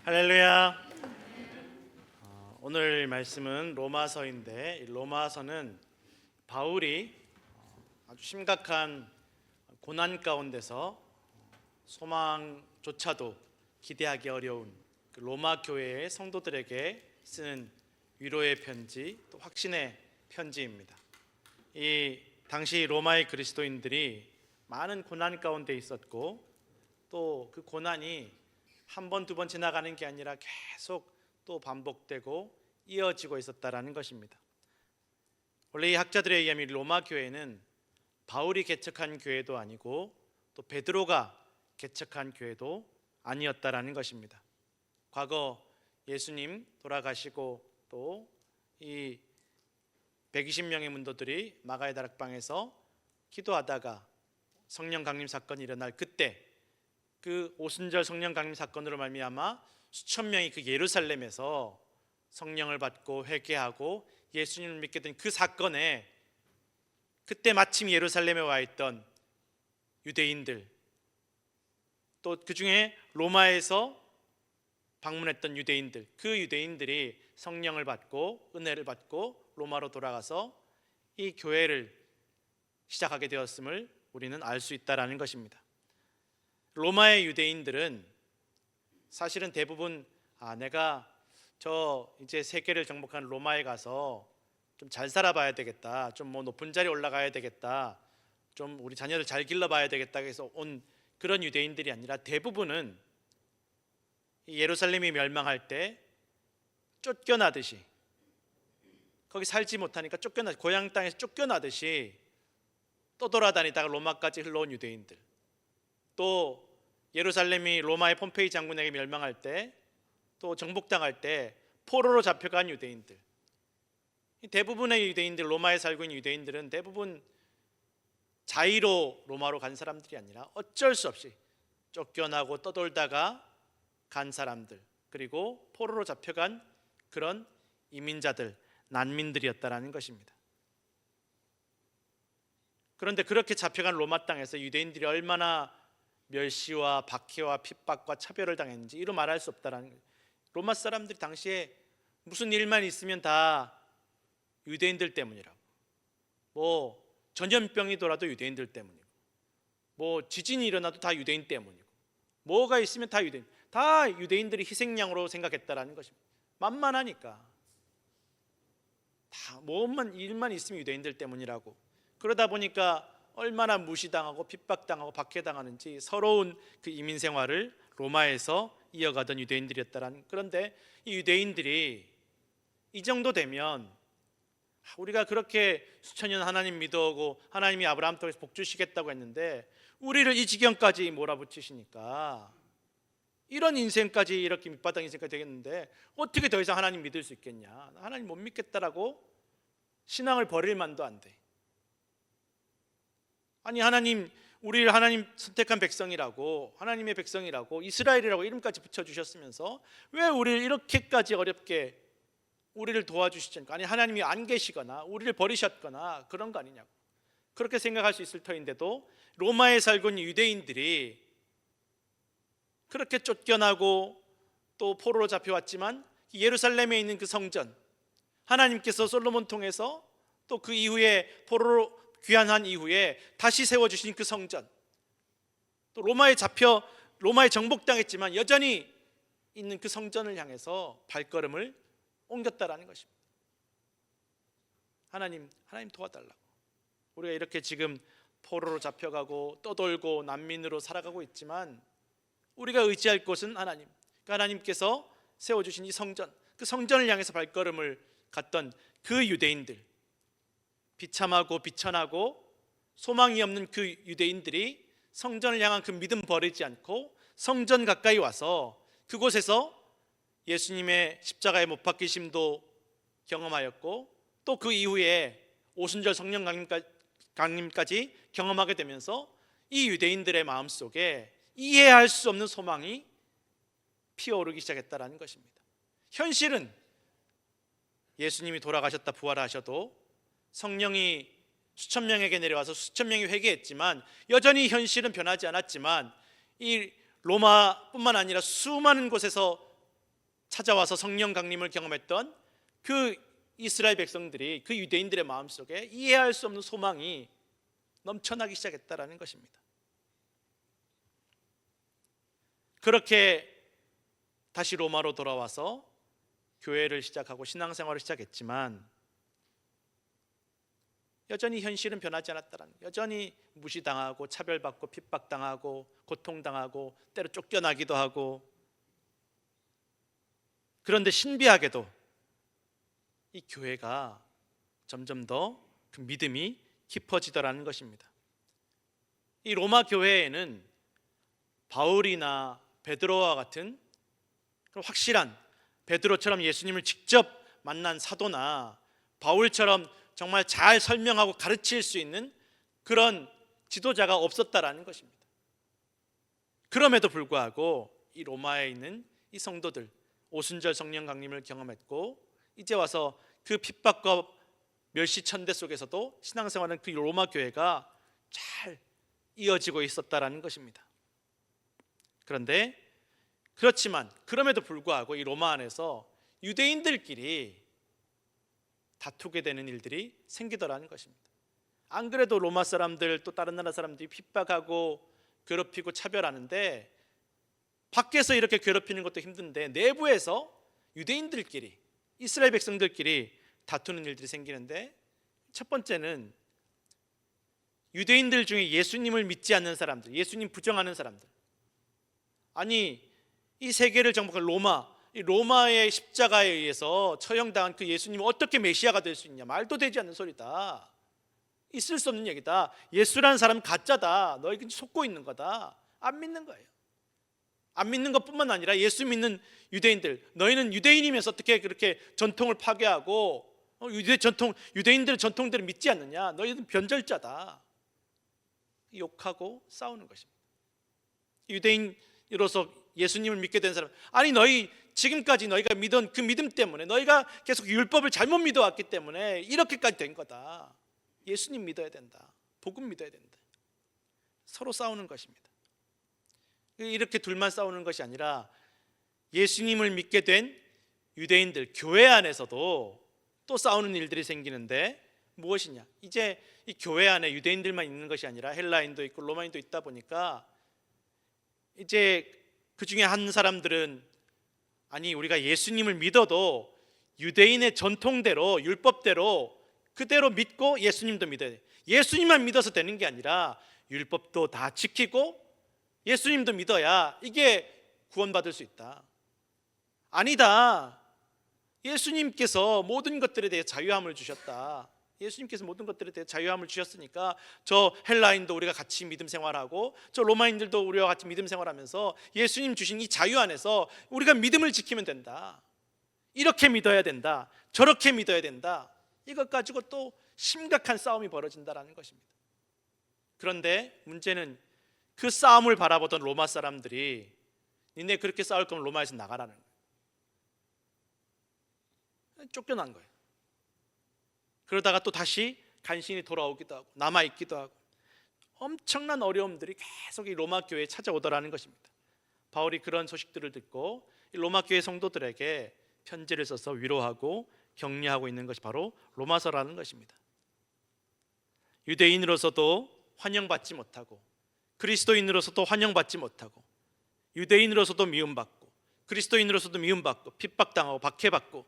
할렐루야. 오늘 말씀은 로마서인데, 이 로마서는 바울이 아주 심각한 고난 가운데서 소망조차도 기대하기 어려운 그 로마 교회의 성도들에게 쓰는 위로의 편지, 또 확신의 편지입니다. 이 당시 로마의 그리스도인들이 많은 고난 가운데 있었고, 또 그 고난이 한 번, 두 번 지나가는 게 아니라 계속 또 반복되고 이어지고 있었다라는 것입니다. 원래 이 학자들에 의하면 로마 교회는 바울이 개척한 교회도 아니고 또 베드로가 개척한 교회도 아니었다라는 것입니다. 과거 예수님 돌아가시고 또 이 120명의 문도들이 마가의 다락방에서 기도하다가 성령 강림 사건이 일어날 그때, 그 오순절 성령 강림 사건으로 말미암아 수천 명이 그 예루살렘에서 성령을 받고 회개하고 예수님을 믿게 된 그 사건에, 그때 마침 예루살렘에 와 있던 유대인들, 또 그 중에 로마에서 방문했던 유대인들, 그 유대인들이 성령을 받고 은혜를 받고 로마로 돌아가서 이 교회를 시작하게 되었음을 우리는 알 수 있다라는 것입니다. 로마의 유대인들은 사실은 대부분 내가 저 이제 세계를 정복하는 로마에 가서 좀 잘 살아봐야 되겠다, 좀 뭐 높은 자리에 올라가야 되겠다, 좀 우리 자녀를 잘 길러봐야 되겠다 해서 온 그런 유대인들이 아니라, 대부분은 예루살렘이 멸망할 때 쫓겨나듯이, 거기 살지 못하니까 고향 땅에서 쫓겨나듯이 떠돌아다니다가 로마까지 흘러온 유대인들, 또 예루살렘이 로마의 폼페이 장군에게 멸망할 때, 또 정복당할 때 포로로 잡혀간 유대인들, 대부분의 유대인들, 로마에 살고 있는 유대인들은 대부분 자의로 로마로 간 사람들이 아니라 어쩔 수 없이 쫓겨나고 떠돌다가 간 사람들, 그리고 포로로 잡혀간 그런 이민자들, 난민들이었다라는 것입니다. 그런데 그렇게 잡혀간 로마 땅에서 유대인들이 얼마나 멸시와 박해와 핍박과 차별을 당했는지 이루 말할 수 없다라는 거예요. 로마 사람들이 당시에 무슨 일만 있으면 다 유대인들 때문이라고, 뭐 전염병이 돌아도 유대인들 때문이고, 뭐 지진이 일어나도 다 유대인 때문이고, 뭐가 있으면 다 유대인들이 희생양으로 생각했다라는 것입니다. 만만하니까 다 뭐만 일만 있으면 유대인들 때문이라고. 그러다 보니까 얼마나 무시당하고 핍박당하고 박해당하는지 서러운 그 이민 생활을 로마에서 이어가던 유대인들이었다라는. 그런데 이 유대인들이 이 정도 되면, 우리가 그렇게 수천 년 하나님 믿어오고 하나님이 아브라함 통해서 복 주시겠다고 했는데 우리를 이 지경까지 몰아붙이시니까, 이런 인생까지, 이렇게 밑바닥 인생까지 되겠는데 어떻게 더 이상 하나님 믿을 수 있겠냐, 하나님 못 믿겠다라고 신앙을 버릴 만도 안 돼. 아니, 우리를 하나님 선택한 백성이라고, 하나님의 백성이라고, 이스라엘이라고 이름까지 붙여주셨으면서 왜 우리를 이렇게까지 어렵게 우리를 도와주시지 않고, 아니 하나님이 안 계시거나 우리를 버리셨거나 그런 거 아니냐고 그렇게 생각할 수 있을 터인데도, 로마에 살고 있는 유대인들이 그렇게 쫓겨나고 또 포로로 잡혀왔지만 예루살렘에 있는 그 성전, 하나님께서 솔로몬 통해서 또 그 이후에 포로로 귀환한 이후에 다시 세워주신 그 성전, 또 로마에 정복당했지만 여전히 있는 그 성전을 향해서 발걸음을 옮겼다라는 것입니다. 하나님 도와달라고. 우리가 이렇게 지금 포로로 잡혀가고 떠돌고 난민으로 살아가고 있지만 우리가 의지할 곳은 하나님, 하나님께서 세워주신 이 성전, 그 성전을 향해서 발걸음을 갔던 그 유대인들, 비참하고 비천하고 소망이 없는 그 유대인들이 성전을 향한 그 믿음 버리지 않고 성전 가까이 와서 그곳에서 예수님의 십자가의 못 박히심도 경험하였고, 또 그 이후에 오순절 성령 강림까지 경험하게 되면서 이 유대인들의 마음속에 이해할 수 없는 소망이 피어오르기 시작했다라는 것입니다. 현실은 예수님이 돌아가셨다 부활하셔도 성령이 수천 명에게 내려와서 수천 명이 회개했지만 여전히 현실은 변하지 않았지만, 이 로마뿐만 아니라 수많은 곳에서 찾아와서 성령 강림을 경험했던 그 이스라엘 백성들이, 그 유대인들의 마음속에 이해할 수 없는 소망이 넘쳐나기 시작했다라는 것입니다. 그렇게 다시 로마로 돌아와서 교회를 시작하고 신앙생활을 시작했지만 여전히 현실은 변하지 않았다는, 여전히 무시당하고 차별받고 핍박당하고 고통당하고 때로 쫓겨나기도 하고. 그런데 신비하게도 이 교회가 점점 더 그 믿음이 깊어지더라는 것입니다. 이 로마 교회에는 바울이나 베드로와 같은 확실한, 베드로처럼 예수님을 직접 만난 사도나 바울처럼 정말 잘 설명하고 가르칠 수 있는 그런 지도자가 없었다라는 것입니다. 그럼에도 불구하고 이 로마에 있는 이 성도들, 오순절 성령 강림을 경험했고 이제 와서 그 핍박과 멸시천대 속에서도 신앙생활은 그 로마 교회가 잘 이어지고 있었다라는 것입니다. 그런데 그렇지만 그럼에도 불구하고 이 로마 안에서 유대인들끼리 다투게 되는 일들이 생기더라는 것입니다. 안 그래도 로마 사람들 또 다른 나라 사람들이 핍박하고 괴롭히고 차별하는데 밖에서 이렇게 괴롭히는 것도 힘든데 내부에서 유대인들끼리, 이스라엘 백성들끼리 다투는 일들이 생기는데, 첫 번째는 유대인들 중에 예수님을 믿지 않는 사람들, 예수님 부정하는 사람들. 아니, 이 세계를 정복한 이 로마의 십자가에 의해서 처형당한 그 예수님이 어떻게 메시아가 될 수 있냐, 말도 되지 않는 소리다, 있을 수 없는 얘기다, 예수라는 사람은 가짜다, 너희 속고 있는 거다, 안 믿는 거예요. 안 믿는 것뿐만 아니라 예수 믿는 유대인들, 너희는 유대인이면서 어떻게 그렇게 전통을 파괴하고 유대인들의 전통대로 믿지 않느냐, 너희는 변절자다, 욕하고 싸우는 것입니다. 유대인으로서 예수님을 믿게 된 사람, 아니 너희 지금까지 너희가 믿은 그 믿음 때문에, 너희가 계속 율법을 잘못 믿어왔기 때문에 이렇게까지 된 거다, 예수님 믿어야 된다, 복음 믿어야 된다. 서로 싸우는 것입니다. 이렇게 둘만 싸우는 것이 아니라 예수님을 믿게 된 유대인들, 교회 안에서도 또 싸우는 일들이 생기는데 무엇이냐, 이제 이 교회 안에 유대인들만 있는 것이 아니라 헬라인도 있고 로마인도 있다 보니까 이제 그 중에 한 사람들은, 아니 우리가 예수님을 믿어도 유대인의 전통대로 율법대로 그대로 믿고 예수님도 믿어야 돼, 예수님만 믿어서 되는 게 아니라 율법도 다 지키고 예수님도 믿어야 이게 구원받을 수 있다. 아니다, 예수님께서 모든 것들에 대해 자유함을 주셨다, 예수님께서 모든 것들에 대해 자유함을 주셨으니까 저 헬라인도 우리가 같이 믿음 생활하고 저 로마인들도 우리와 같이 믿음 생활하면서 예수님 주신 이 자유 안에서 우리가 믿음을 지키면 된다, 이렇게 믿어야 된다, 저렇게 믿어야 된다, 이것 가지고 또 심각한 싸움이 벌어진다는 것입니다. 그런데 문제는 그 싸움을 바라보던 로마 사람들이 니네 그렇게 싸울 거면 로마에서 나가라는 거예요. 쫓겨난 거예요. 그러다가 또 다시 간신히 돌아오기도 하고 남아있기도 하고 엄청난 어려움들이 계속 이 로마 교회에 찾아오더라는 것입니다. 바울이 그런 소식들을 듣고 이 로마 교회 성도들에게 편지를 써서 위로하고 격려하고 있는 것이 바로 로마서라는 것입니다. 유대인으로서도 환영받지 못하고 그리스도인으로서도 환영받지 못하고 유대인으로서도 미움받고 그리스도인으로서도 미움받고 핍박당하고 박해받고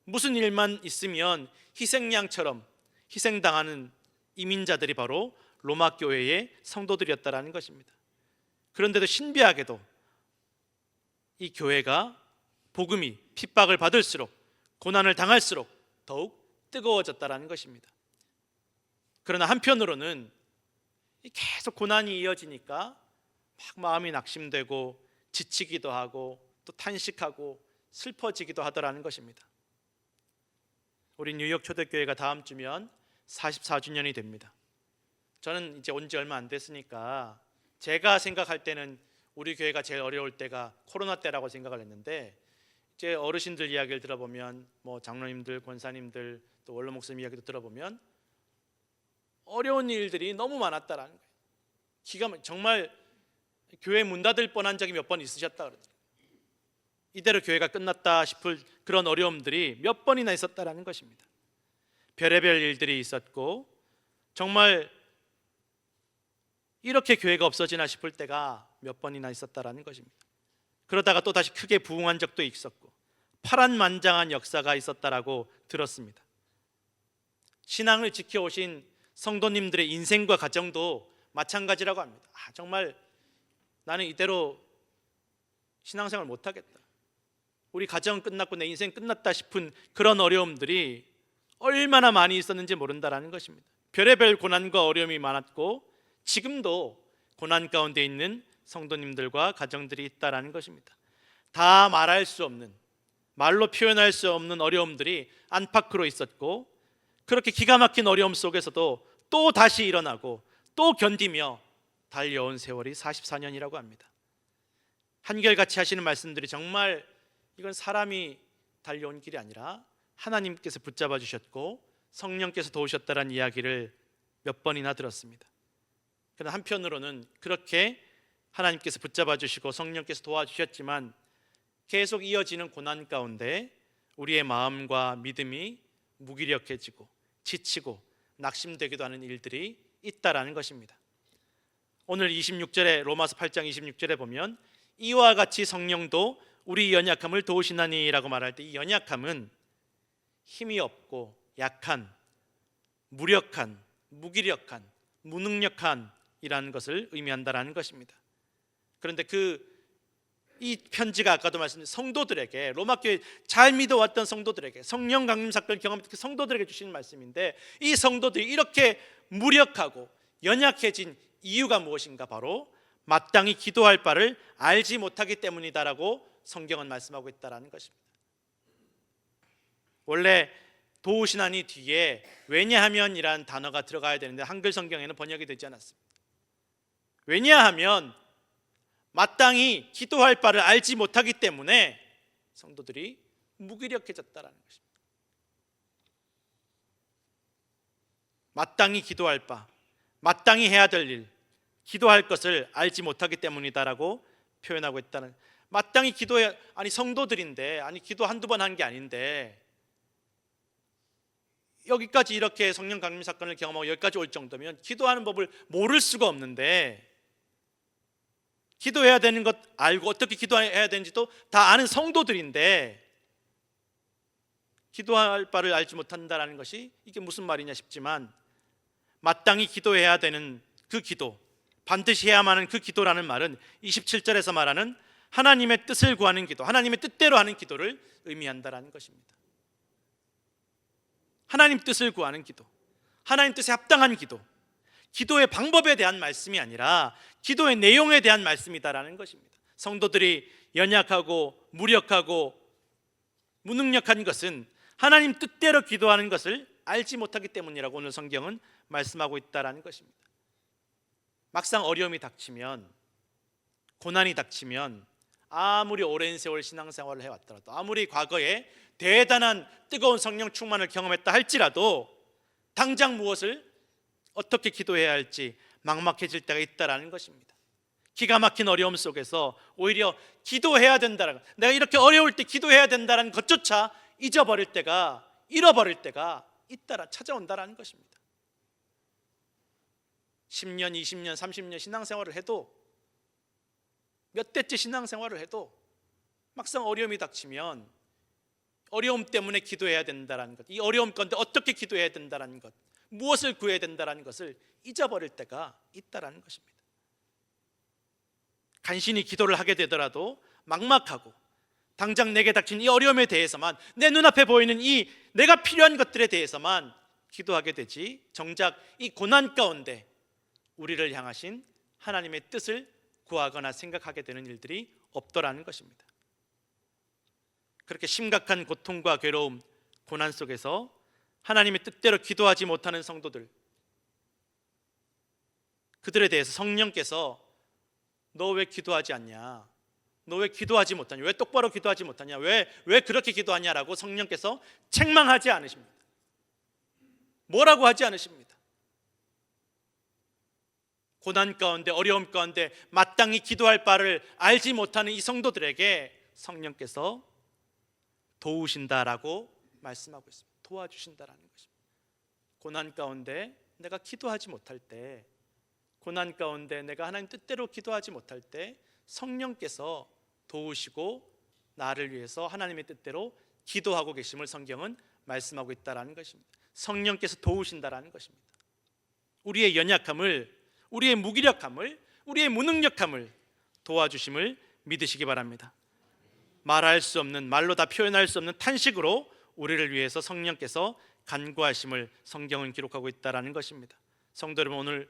무슨 일만 있으면 희생양처럼 희생당하는 이민자들이 바로 로마 교회의 성도들이었다라는 것입니다. 그런데도 신비하게도 이 교회가 복음이 핍박을 받을수록 고난을 당할수록 더욱 뜨거워졌다라는 것입니다. 그러나 한편으로는 계속 고난이 이어지니까 막 마음이 낙심되고 지치기도 하고 또 탄식하고 슬퍼지기도 하더라는 것입니다. 우리 뉴욕 초대교회가 다음 주면 44주년이 됩니다. 저는 이제 온 지 얼마 안 됐으니까 제가 생각할 때는 우리 교회가 제일 어려울 때가 코로나 때라고 생각을 했는데, 이제 어르신들 이야기를 들어보면 뭐 장로님들, 권사님들 또 원로 목사님 이야기도 들어보면 어려운 일들이 너무 많았다라는 거예요. 정말 교회 문 닫을 뻔한 적이 몇 번 있으셨다 그러더라고요. 이대로 교회가 끝났다 싶을 그런 어려움들이 몇 번이나 있었다라는 것입니다. 별의별 일들이 있었고 정말 이렇게 교회가 없어지나 싶을 때가 몇 번이나 있었다라는 것입니다. 그러다가 또 다시 크게 부흥한 적도 있었고 파란만장한 역사가 있었다라고 들었습니다. 신앙을 지켜오신 성도님들의 인생과 가정도 마찬가지라고 합니다. 정말 나는 이대로 신앙생활 못하겠다, 우리 가정 끝났고 내 인생 끝났다 싶은 그런 어려움들이 얼마나 많이 있었는지 모른다라는 것입니다. 별의별 고난과 어려움이 많았고 지금도 고난 가운데 있는 성도님들과 가정들이 있다라는 것입니다. 다 말할 수 없는, 말로 표현할 수 없는 어려움들이 안팎으로 있었고 그렇게 기가 막힌 어려움 속에서도 또 다시 일어나고 또 견디며 달려온 세월이 44년이라고 합니다. 한결같이 하시는 말씀들이 정말 이건 사람이 달려온 길이 아니라 하나님께서 붙잡아 주셨고 성령께서 도우셨다는 이야기를 몇 번이나 들었습니다. 그러나 한편으로는 그렇게 하나님께서 붙잡아 주시고 성령께서 도와주셨지만 계속 이어지는 고난 가운데 우리의 마음과 믿음이 무기력해지고 지치고 낙심되기도 하는 일들이 있다라는 것입니다. 오늘 26절에 로마서 8장 26절에 보면 이와 같이 성령도 우리 연약함을 도우시나니라고 말할 때 이 연약함은 힘이 없고 약한, 무력한, 무기력한, 무능력한 이라는 것을 의미한다라는 것입니다. 그런데 이 편지가 아까도 말씀드린 성도들에게, 로마 교회 잘 믿어왔던 성도들에게, 성령 강림 사건을 경험했던 그 성도들에게 주시는 말씀인데 이 성도들이 이렇게 무력하고 연약해진 이유가 무엇인가? 바로 마땅히 기도할 바를 알지 못하기 때문이다라고 성경은 말씀하고 있다라는 것입니다. 원래 도우시나니 뒤에 왜냐하면이라는 단어가 들어가야 되는데 한글 성경에는 번역이 되지 않았습니다. 왜냐하면 마땅히 기도할 바를 알지 못하기 때문에 성도들이 무기력해졌다라는 것입니다. 마땅히 기도할 바, 마땅히 해야 될 일, 기도할 것을 알지 못하기 때문이다라고 표현하고 있다는. 마땅히 기도해, 아니 성도들인데, 아니 기도 한두 번 한 게 아닌데 여기까지 이렇게 성령 강림 사건을 경험하고 여기까지 올 정도면 기도하는 법을 모를 수가 없는데, 기도해야 되는 것 알고 어떻게 기도해야 되는지도 다 아는 성도들인데 기도할 바를 알지 못한다는 것이 이게 무슨 말이냐 싶지만, 마땅히 기도해야 되는 그 기도, 반드시 해야만 하는 그 기도라는 말은 27절에서 말하는 하나님의 뜻을 구하는 기도, 하나님의 뜻대로 하는 기도를 의미한다라는 것입니다. 하나님 뜻을 구하는 기도, 하나님 뜻에 합당한 기도, 기도의 방법에 대한 말씀이 아니라 기도의 내용에 대한 말씀이다라는 것입니다. 성도들이 연약하고 무력하고 무능력한 것은 하나님 뜻대로 기도하는 것을 알지 못하기 때문이라고 오늘 성경은 말씀하고 있다라는 것입니다. 막상 어려움이 닥치면, 고난이 닥치면 아무리 오랜 세월 신앙생활을 해왔더라도, 아무리 과거에 대단한 뜨거운 성령 충만을 경험했다 할지라도 당장 무엇을 어떻게 기도해야 할지 막막해질 때가 있다라는 것입니다. 기가 막힌 어려움 속에서 오히려 기도해야 된다라는, 내가 이렇게 어려울 때 기도해야 된다는 것조차 잊어버릴 때가, 잃어버릴 때가 잇따라 찾아온다라는 것입니다. 10년, 20년, 30년 신앙생활을 해도, 몇 대째 신앙생활을 해도 막상 어려움이 닥치면 어려움 때문에 기도해야 된다는 것, 이 어려움 가운데 어떻게 기도해야 된다는 것, 무엇을 구해야 된다는 것을 잊어버릴 때가 있다는 것입니다. 간신히 기도를 하게 되더라도 막막하고 당장 내게 닥친 이 어려움에 대해서만, 내 눈앞에 보이는 이 내가 필요한 것들에 대해서만 기도하게 되지, 정작 이 고난 가운데 우리를 향하신 하나님의 뜻을 구하거나 생각하게 되는 일들이 없더라는 것입니다. 그렇게 심각한 고통과 괴로움, 고난 속에서 하나님의 뜻대로 기도하지 못하는 성도들, 그들에 대해서 성령께서 너 왜 기도하지 않냐, 너 왜 기도하지 못하냐, 왜 똑바로 기도하지 못하냐, 왜 그렇게 기도하냐라고 성령께서 책망하지 않으십니다. 뭐라고 하지 않으십니다. 고난 가운데, 어려움 가운데 마땅히 기도할 바를 알지 못하는 이 성도들에게 성령께서 도우신다라고 말씀하고 있습니다. 도와주신다라는 것입니다. 고난 가운데 내가 기도하지 못할 때, 고난 가운데 내가 하나님 뜻대로 기도하지 못할 때 성령께서 도우시고 나를 위해서 하나님의 뜻대로 기도하고 계심을 성경은 말씀하고 있다라는 것입니다. 성령께서 도우신다라는 것입니다. 우리의 연약함을, 우리의 무기력함을, 우리의 무능력함을 도와주심을 믿으시기 바랍니다. 말할 수 없는, 말로 다 표현할 수 없는 탄식으로 우리를 위해서 성령께서 간구하심을 성경은 기록하고 있다라는 것입니다. 성도 여러분,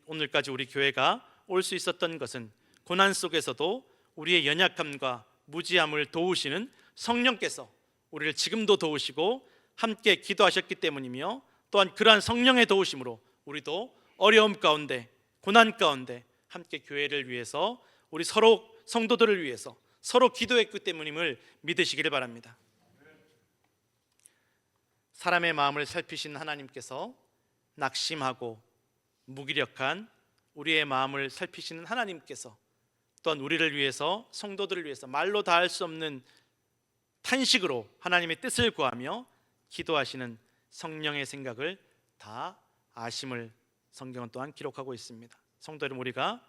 오늘까지 우리 교회가 올 수 있었던 것은 고난 속에서도 우리의 연약함과 무지함을 도우시는 성령께서 우리를 지금도 도우시고 함께 기도하셨기 때문이며, 또한 그러한 성령의 도우심으로 우리도 어려움 가운데, 고난 가운데 함께 교회를 위해서, 우리 서로 성도들을 위해서 서로 기도했기 때문임을 믿으시기를 바랍니다. 사람의 마음을 살피신 하나님께서 낙심하고 무기력한 우리의 마음을 살피시는 하나님께서 또한 우리를 위해서, 성도들을 위해서 말로 다 할 수 없는 탄식으로 하나님의 뜻을 구하며 기도하시는 성령의 생각을 다 아심을 성경은 또한 기록하고 있습니다. 성도 여러분, 우리가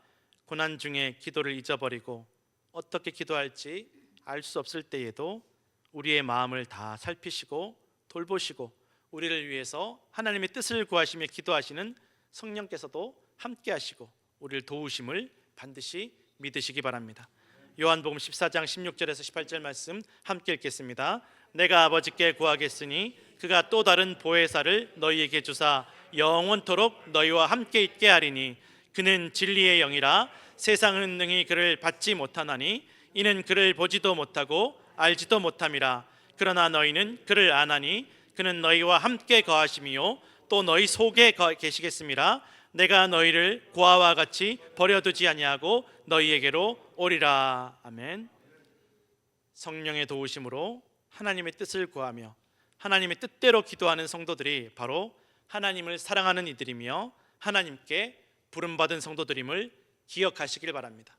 고난 중에 기도를 잊어버리고 어떻게 기도할지 알 수 없을 때에도 우리의 마음을 다 살피시고 돌보시고 우리를 위해서 하나님의 뜻을 구하시며 기도하시는 성령께서도 함께 하시고 우리를 도우심을 반드시 믿으시기 바랍니다. 요한복음 14장 16절에서 18절 말씀 함께 읽겠습니다. 내가 아버지께 구하겠으니 그가 또 다른 보혜사를 너희에게 주사 영원토록 너희와 함께 있게 하리니 그는 진리의 영이라 세상은 능히 그를 받지 못하나니 이는 그를 보지도 못하고 알지도 못함이라. 그러나 너희는 그를 아나니 그는 너희와 함께 거하심이요 또 너희 속에 계시겠음이라. 내가 너희를 고아와 같이 버려두지 아니하고 너희에게로 오리라. 아멘. 성령의 도우심으로 하나님의 뜻을 구하며 하나님의 뜻대로 기도하는 성도들이 바로 하나님을 사랑하는 이들이며 하나님께 부름받은 성도들임을 기억하시길 바랍니다.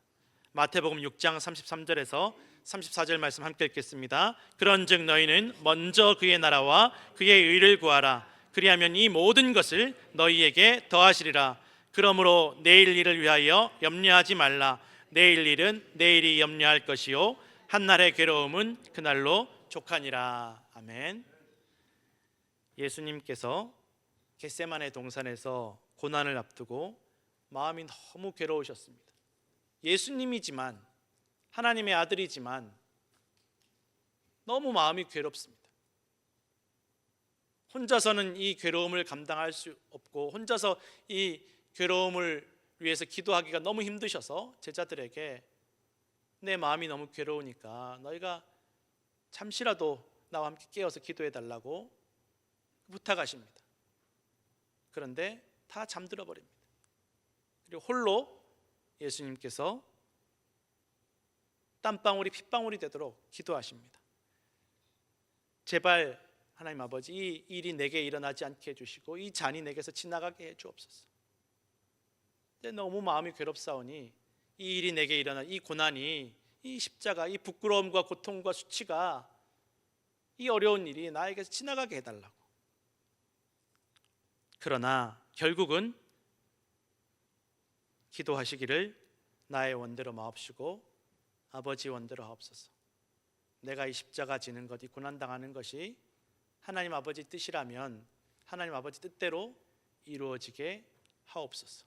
마태복음 6장 33절에서 34절 말씀 함께 읽겠습니다. 그런즉 너희는 먼저 그의 나라와 그의 의를 구하라. 그리하면 이 모든 것을 너희에게 더하시리라. 그러므로 내일 일을 위하여 염려하지 말라. 내일 일은 내일이 염려할 것이요 한날의 괴로움은 그날로 족하니라. 아멘. 예수님께서 겟세마네 동산에서 고난을 앞두고 마음이 너무 괴로우셨습니다. 예수님이지만, 하나님의 아들이지만 너무 마음이 괴롭습니다. 혼자서는 이 괴로움을 감당할 수 없고 혼자서 이 괴로움을 위해서 기도하기가 너무 힘드셔서 제자들에게 내 마음이 너무 괴로우니까 너희가 잠시라도 나와 함께 깨어서 기도해 달라고 부탁하십니다. 그런데 다 잠들어 버립니다. 그리고 홀로 예수님께서 땀방울이 핏방울이 되도록 기도하십니다. 제발 하나님 아버지, 이 일이 내게 일어나지 않게 해주시고 이 잔이 내게서 지나가게 해주옵소서. 근데 너무 마음이 괴롭사오니 이 일이 내게 일어나, 이 고난이, 이 십자가, 이 부끄러움과 고통과 수치가, 이 어려운 일이 나에게서 지나가게 해달라고. 그러나 결국은 기도하시기를 나의 원대로 마옵시고 아버지 원대로 하옵소서. 내가 이 십자가 지는 것, 이 고난당하는 것이 하나님 아버지 뜻이라면 하나님 아버지 뜻대로 이루어지게 하옵소서.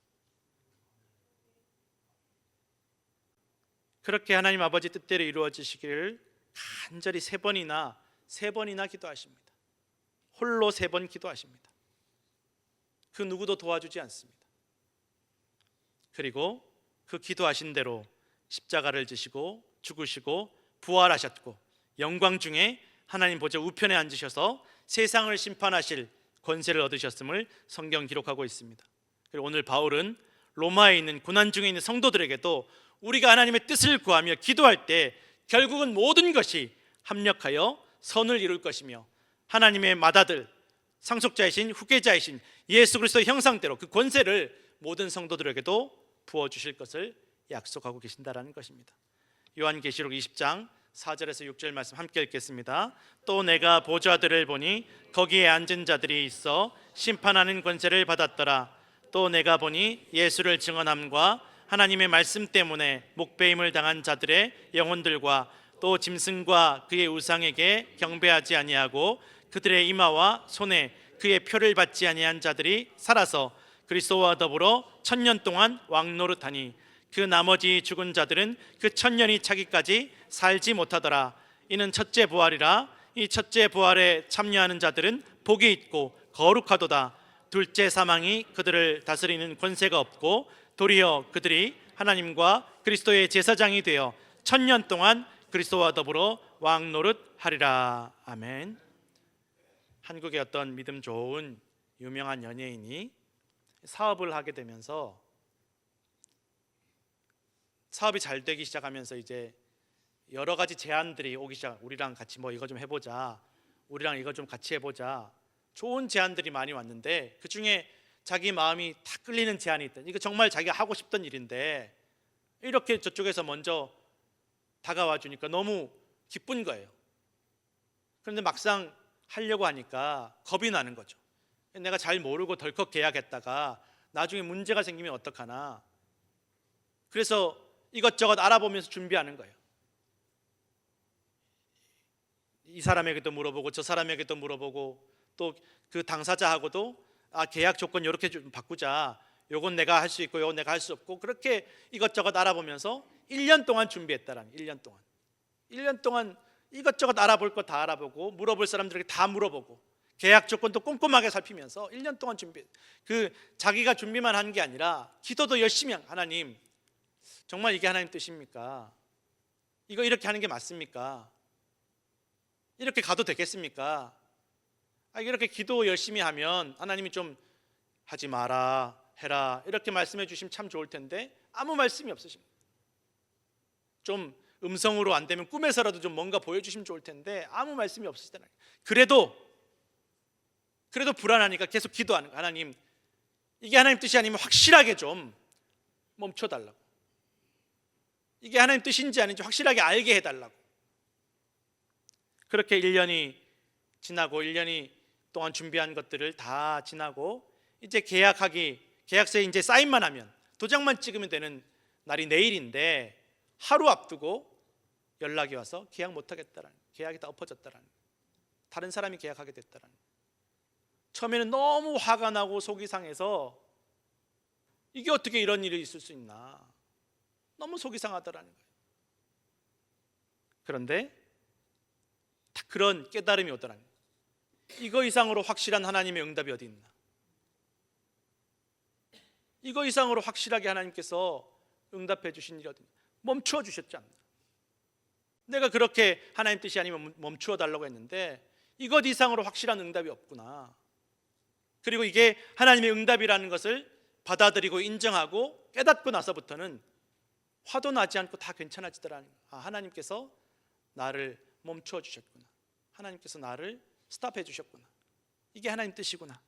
그렇게 하나님 아버지 뜻대로 이루어지시기를 간절히 세 번이나 기도하십니다. 홀로 3번 기도하십니다. 그 누구도 도와주지 않습니다. 그리고 그 기도하신 대로 십자가를 지시고 죽으시고 부활하셨고 영광 중에 하나님 보좌 우편에 앉으셔서 세상을 심판하실 권세를 얻으셨음을 성경 기록하고 있습니다. 그리고 오늘 바울은 로마에 있는 고난 중에 있는 성도들에게도 우리가 하나님의 뜻을 구하며 기도할 때 결국은 모든 것이 합력하여 선을 이룰 것이며 하나님의 맏아들, 상속자이신 후계자이신 예수 그리스도의 형상대로 그 권세를 모든 성도들에게도 부어주실 것을 약속하고 계신다라는 것입니다. 요한계시록 20장 4절에서 6절 말씀 함께 읽겠습니다. 또 내가 보좌들을 보니 거기에 앉은 자들이 있어 심판하는 권세를 받았더라. 또 내가 보니 예수를 증언함과 하나님의 말씀 때문에 목배임을 당한 자들의 영혼들과 또 짐승과 그의 우상에게 경배하지 아니하고 그들의 이마와 손에 그의 표를 받지 아니한 자들이 살아서 그리스도와 더불어 1000년 동안 왕노릇하니 그 나머지 죽은 자들은 그 1000년이 차기까지 살지 못하더라. 이는 첫째 부활이라. 이 첫째 부활에 참여하는 자들은 복이 있고 거룩하도다. 둘째 사망이 그들을 다스리는 권세가 없고 도리어 그들이 하나님과 그리스도의 제사장이 되어 1000년 동안 그리스도와 더불어 왕노릇하리라. 아멘. 한국의 어떤 믿음 좋은 유명한 연예인이 사업을 하게 되면서 사업이 잘 되기 시작하면서 이제 여러 가지 제안들이 오기 시작. 우리랑 같이 뭐 이거 좀 해보자. 우리랑 이거 좀 같이 해보자. 좋은 제안들이 많이 왔는데 그 중에 자기 마음이 다 끌리는 제안이 있다. 이거 정말 자기가 하고 싶던 일인데 이렇게 저쪽에서 먼저 다가와 주니까 너무 기쁜 거예요. 그런데 막상 하려고 하니까 겁이 나는 거죠. 내가 잘 모르고 덜컥 계약했다가 나중에 문제가 생기면 어떡하나. 그래서 이것저것 알아보면서 준비하는 거예요. 이 사람에게도 물어보고 저 사람에게도 물어보고 또 그 당사자하고도 계약 조건 이렇게 좀 바꾸자. 요건 내가 할 수 있고 요건 내가 할 수 없고 그렇게 이것저것 알아보면서 1년 동안 준비했다라는. 1년 동안 이것저것 알아볼 거 다 알아보고 물어볼 사람들에게 다 물어보고 계약 조건도 꼼꼼하게 살피면서 1년 동안 자기가 준비만 한 게 아니라 기도도 열심히 하나님 정말 이게 하나님 뜻입니까? 이거 이렇게 하는 게 맞습니까? 이렇게 가도 되겠습니까? 이렇게 기도 열심히 하면 하나님이 좀 하지 마라 해라 이렇게 말씀해 주시면 참 좋을 텐데 아무 말씀이 없으십니다. 좀 음성으로 안 되면 꿈에서라도 좀 뭔가 보여주시면 좋을 텐데 아무 말씀이 없으시잖아요. 그래도 불안하니까 계속 기도하는 거예요. 하나님 이게 하나님 뜻이 아니면 확실하게 좀 멈춰달라고. 이게 하나님 뜻인지 아닌지 확실하게 알게 해달라고. 그렇게 1년이 지나고 1년이 동안 준비한 것들을 다 지나고 이제 계약서에 이제 사인만 하면 도장만 찍으면 되는 날이 내일인데 하루 앞두고 연락이 와서 계약 못하겠다라는, 계약이 다 엎어졌다라는, 다른 사람이 계약하게 됐다라는. 처음에는 너무 화가 나고 속이 상해서 이게 어떻게 이런 일이 있을 수 있나 너무 속이 상하더라는 거예요. 그런데 딱 그런 깨달음이 오더라는 거예요. 이거 이상으로 확실한 하나님의 응답이 어디 있나? 이거 이상으로 확실하게 하나님께서 응답해 주신 일이 어디 있나? 멈추어 주셨지 않나? 내가 그렇게 하나님 뜻이 아니면 멈추어 달라고 했는데 이것 이상으로 확실한 응답이 없구나. 그리고 이게 하나님의 응답이라는 것을 받아들이고 인정하고 깨닫고 나서부터는 화도 나지 않고 다 괜찮아지더라는 거예요. 하나님께서 나를 멈추어 주셨구나. 하나님께서 나를 스탑해 주셨구나. 이게 하나님 뜻이구나.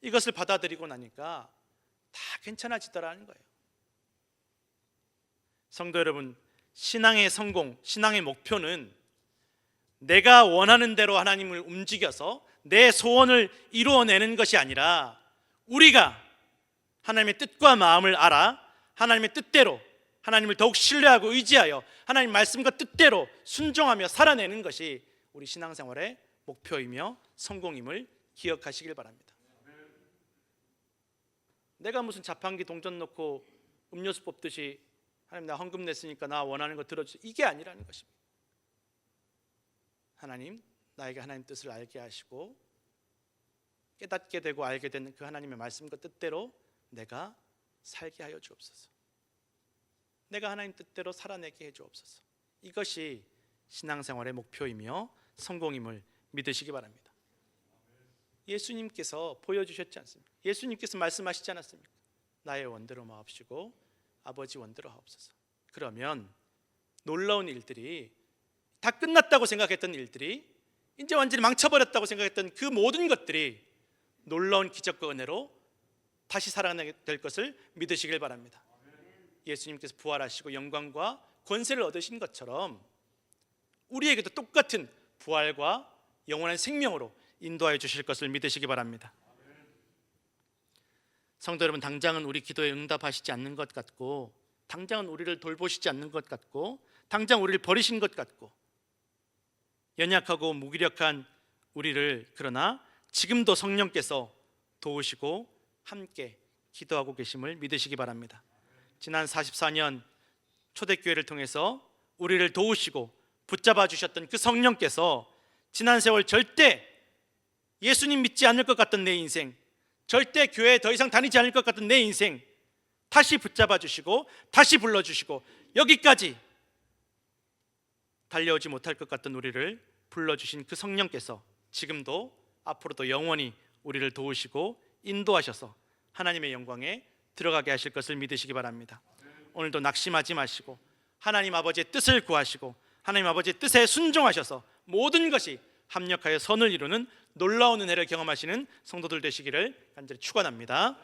이것을 받아들이고 나니까 다 괜찮아지더라는 거예요. 성도 여러분, 신앙의 성공, 신앙의 목표는 내가 원하는 대로 하나님을 움직여서 내 소원을 이루어내는 것이 아니라 우리가 하나님의 뜻과 마음을 알아 하나님의 뜻대로 하나님을 더욱 신뢰하고 의지하여 하나님 말씀과 뜻대로 순종하며 살아내는 것이 우리 신앙생활의 목표이며 성공임을 기억하시길 바랍니다. 내가 무슨 자판기 동전 넣고 음료수 뽑듯이 하나님 나 헌금 냈으니까 나 원하는 거 들어주세요, 이게 아니라는 것입니다. 하나님 나에게 하나님 뜻을 알게 하시고 깨닫게 되고 알게 되는 그 하나님의 말씀과 뜻대로 내가 살게 하여 주옵소서. 내가 하나님 뜻대로 살아내게 해 주옵소서. 이것이 신앙생활의 목표이며 성공임을 믿으시기 바랍니다. 예수님께서 보여주셨지 않습니까? 예수님께서 말씀하시지 않았습니까? 나의 원대로 마옵시고 아버지 원대로 하옵소서. 그러면 놀라운 일들이, 다 끝났다고 생각했던 일들이, 이제 완전히 망쳐버렸다고 생각했던 그 모든 것들이 놀라운 기적과 은혜로 다시 살아나게 될 것을 믿으시길 바랍니다. 예수님께서 부활하시고 영광과 권세를 얻으신 것처럼 우리에게도 똑같은 부활과 영원한 생명으로 인도하여 주실 것을 믿으시기 바랍니다. 성도 여러분, 당장은 우리 기도에 응답하시지 않는 것 같고, 당장은 우리를 돌보시지 않는 것 같고, 당장 우리를 버리신 것 같고, 연약하고 무기력한 우리를, 그러나 지금도 성령께서 도우시고 함께 기도하고 계심을 믿으시기 바랍니다. 지난 44년 초대교회를 통해서 우리를 도우시고 붙잡아 주셨던 그 성령께서 지난 세월 절대 예수님 믿지 않을 것 같던 내 인생, 절대 교회에 더 이상 다니지 않을 것 같던 내 인생 다시 붙잡아 주시고 다시 불러주시고 여기까지 달려오지 못할 것 같던 우리를 불러주신 그 성령께서 지금도 앞으로도 영원히 우리를 도우시고 인도하셔서 하나님의 영광에 들어가게 하실 것을 믿으시기 바랍니다. 오늘도 낙심하지 마시고 하나님 아버지의 뜻을 구하시고 하나님 아버지의 뜻에 순종하셔서 모든 것이 합력하여 선을 이루는 놀라운 은혜를 경험하시는 성도들 되시기를 간절히 축원합니다.